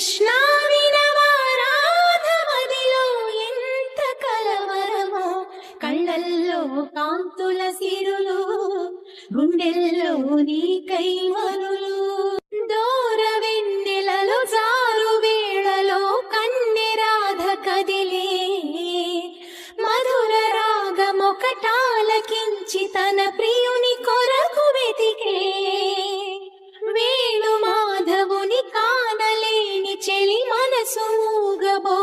కృష్ణ వినవారాధమదిలో ఎంత కలవరమో, కళ్ళల్లో కాంతుల సిరులు, గుండెల్లో నీకై మరులు. దూర వెన్నెలలో జారు వేళలో కన్నెరాధ కదిలే, మధుర రాగమొకటాలకించి తన ప్రియుని కొరకు వెతికే. వేణు మాధవుని కానలేని చెలి మనసు మూగబో